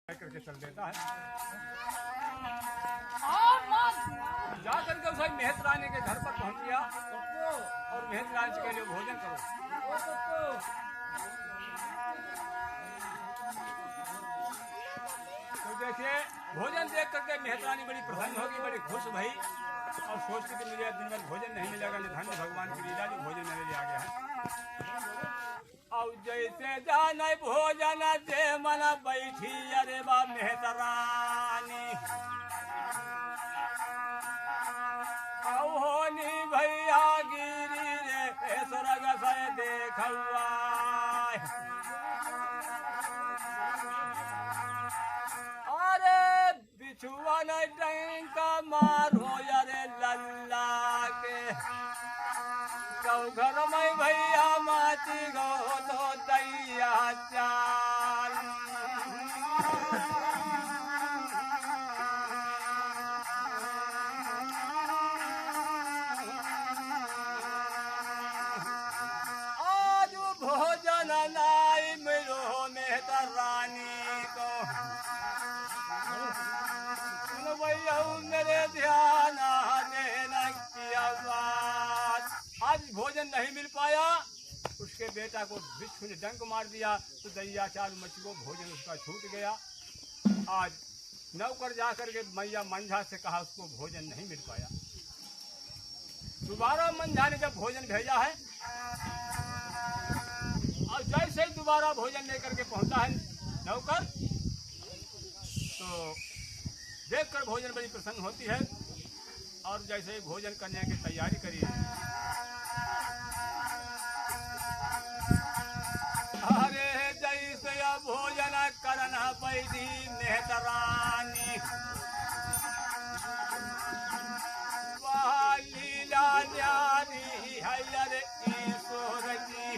करके चल देता है और जा करके उसे मेहत रानी के घर पर पहुंच गया और मेहत रानी के लिए भोजन करो। तो देखिए भोजन देख करके मेहत रानी बड़ी प्रसन्न होगी, बड़ी खुश भई और सोचती कि मुझे दिन भर भोजन नहीं मिलेगा, धन्य भगवान की लीला जो भोजन मेरे लिए आ गया है। और जैसे जाने भोजन दे मन बैठी अरे बा मेहत रानी होनी भैया गिरी रे स्वर्ग से देखुआ अरे बिछुआ न डंका मारो अरे लल्ला के घर में भैया माची गो तो दैया चाल आज भोजन लाई मिलो मेहत रानी को भैया मेरे ध्यान देना किया बात। आज भोजन नहीं मिल पाया, उसके बेटा को बिच्छू ने डंक मार दिया तो दैया चाल मछली को भोजन उसका छूट गया। आज नौकर जाकर के मैया मंझा से कहा उसको भोजन नहीं मिल पाया। दोबारा मंझा ने जब भोजन भेजा है और जैसे ही दोबारा भोजन लेकर के पहुंचा है नौकर तो देखकर भोजन बड़ी प्रसन्न होती है और जैसे ही भोजन करने की तैयारी करी अरे जैसे भोजन करना पैदी मेहत रानी लीला न्यारी है ईश्वर की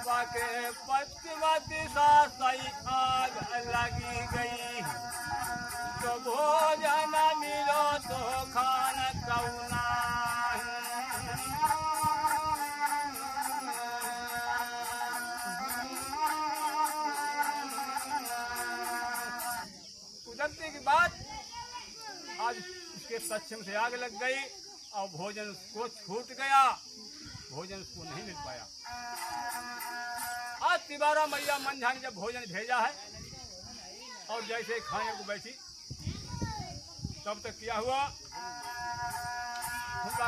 बाके पश्चिम दिशा सही आग लगी गई तो भोजन मिलो तो खाना कौना उधरते की बात आज उसके पश्चिम से आग लग गई और भोजन उसको छूट गया, भोजन उसको नहीं मिल पाया। आज तिवारा मैया मंझा ने जब भोजन भेजा है और जैसे खाने को बैठी तब तक क्या हुआ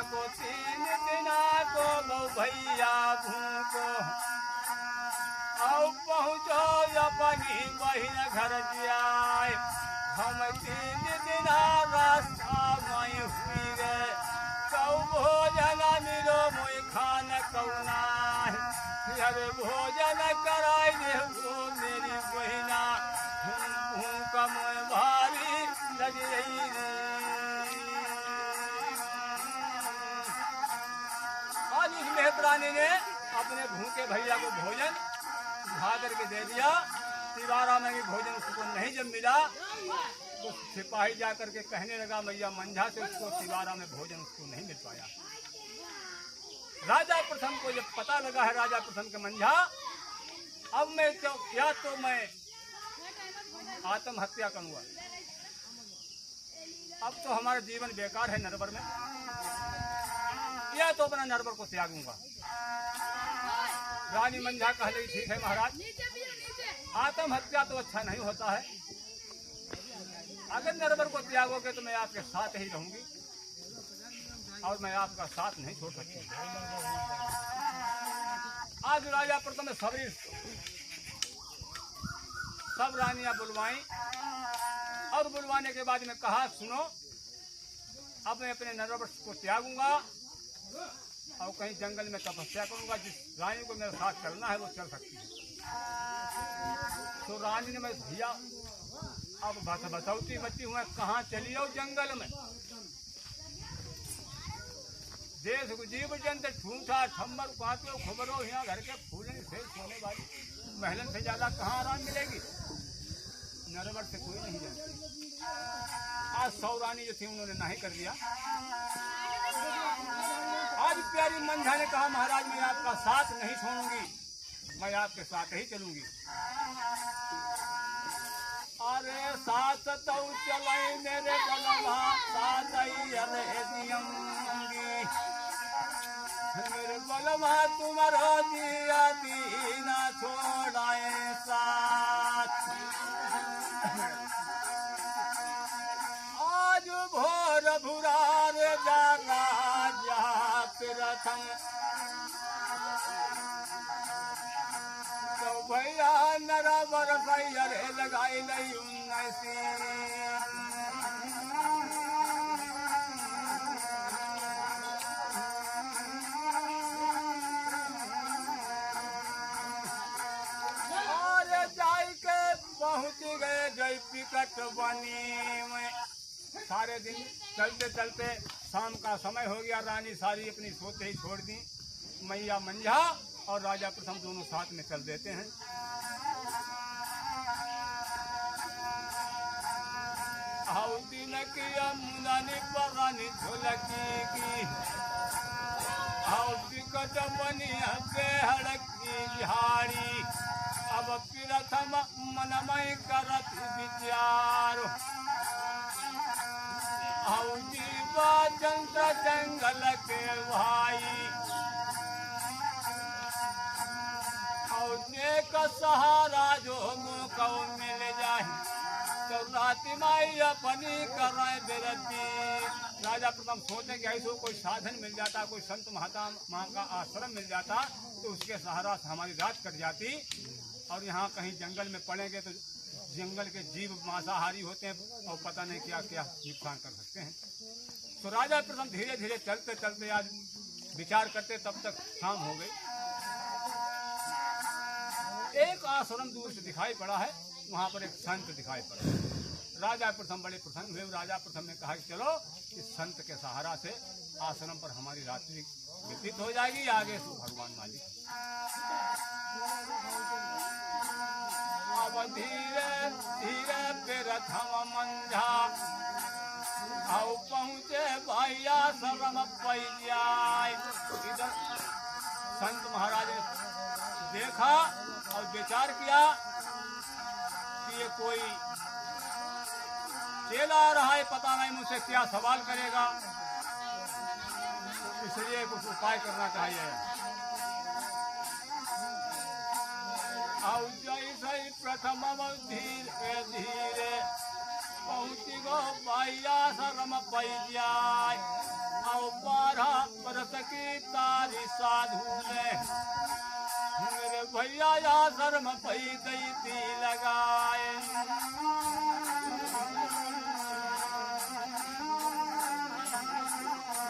को 3 दिना को बहु भैया भूको और पहुँचो अपनी बहिन घर जाए हम 3 दिना रास्ता में हुई गए कौ भोजन मिलो मोई खान कौना अरे भोजन कराई दे मेरी बहिना कम भारी लग रही आज उस मेहत रानी ने अपने भूखे भैया को भोजन उठा करके दे दिया। तिवारा में भी भोजन उसको नहीं जब मिला तो सिपाही जा करके कहने लगा मैया मंझा से उसको तिवारा में भोजन उसको नहीं मिल पाया। राजा प्रथम को जब पता लगा है राजा प्रथम के मंझा अब मैं तो या तो मैं आत्महत्या करूंगा, अब तो हमारा जीवन बेकार है नरवर में, या तो अपना नरवर को त्यागूंगा। रानी मंझा कह लगी ठीक है महाराज आत्महत्या तो अच्छा नहीं होता है, अगर नरवर को त्यागोगे तो मैं आपके साथ ही रहूंगी और मैं आपका साथ नहीं छोड़ सकती। आज राजा प्रथम सब रानियां बुलवाई और बुलवाने के बाद में कहा सुनो अब मैं अपने नरवर को त्यागूंगा और कहीं जंगल में तपस्या करूंगा, जिस रानी को मेरे साथ चलना है वो चल सकती है। तो रानी ने मैं भैया अब बतौती बची हुआ कहाँ चली हो जंगल में, देश जीव जंत ठूठा ठम्बर पातो खबरों यहाँ घर के फूलन से सोने वाली महलन से ज्यादा कहाँ आराम मिलेगी, नरवर से कोई नहीं जानती। आज 100 रानी जो थी उन्होंने नहीं कर दिया। आज प्यारी मंझा ने कहा महाराज मैं आपका साथ नहीं छोड़ूंगी, मैं आपके साथ ही चलूंगी। साथ तो चलाई मेरे बलवा साथ अरे दियंगी मेरे बलवा तुम्हारा दिया दीना छोड़ाए साथ आज भोर भुरार जागा जा प्रथम तो भैया नरावर भैया रे लगाई नहीं उन्नसी और जाई के पहुंच गए जय पिकट बनी में सारे दिन चलते चलते शाम का समय हो गया। रानी सारी अपनी सोते ही छोड़ दी। मैया मंझा और राजा प्रथम दोनों साथ में चल देते हैं। आओ दिन की मुनानी परानी झुलकी की आओ विकट बनी हड़की झाड़ी अब प्रथम मनमय करत विचार आओ जीवा जंत्र जंगल के भाई का सहारा जो मौका मिल जाए तो राति माई अपनी कराए बेरती। राजा प्रथम सोचते कि ऐसा कोई साधन मिल जाता, कोई संत महात्मा का आश्रम मिल जाता तो उसके सहारा से हमारी रात कट जाती। और यहाँ कहीं जंगल में पड़ेंगे तो जंगल के जीव मांसाहारी होते हैं और पता नहीं क्या क्या नुकसान कर सकते हैं। तो राजा प्रथम धीरे धीरे चलते चलते आज विचार करते तब तक शाम हो गई। एक आश्रम दूर से दिखाई पड़ा है, वहां पर एक संत दिखाई पड़ा। राजा प्रथम बड़े प्रसन्न हुए। राजा प्रथम ने कहा कि चलो इस संत के सहारा से आश्रम पर हमारी रात्रि व्यतीत हो जाएगी, आगे से भगवान मालिक। अब धीरे धीरे प्रथम मंझा आओ पहुंचे भैया शरम पैया। इधर संत महाराज ने देखा और विचार किया कि ये कोई चेला आ रहा है, पता नहीं मुझसे क्या सवाल करेगा, इसलिए कुछ उपाय करना चाहिए। जैसे प्रथम धीरे धीरे पहुंची गो भैया शरम पैया। आओ 12 बरस की तारी साधु ने मेरे भैया या शर्म पई गई थी लगा।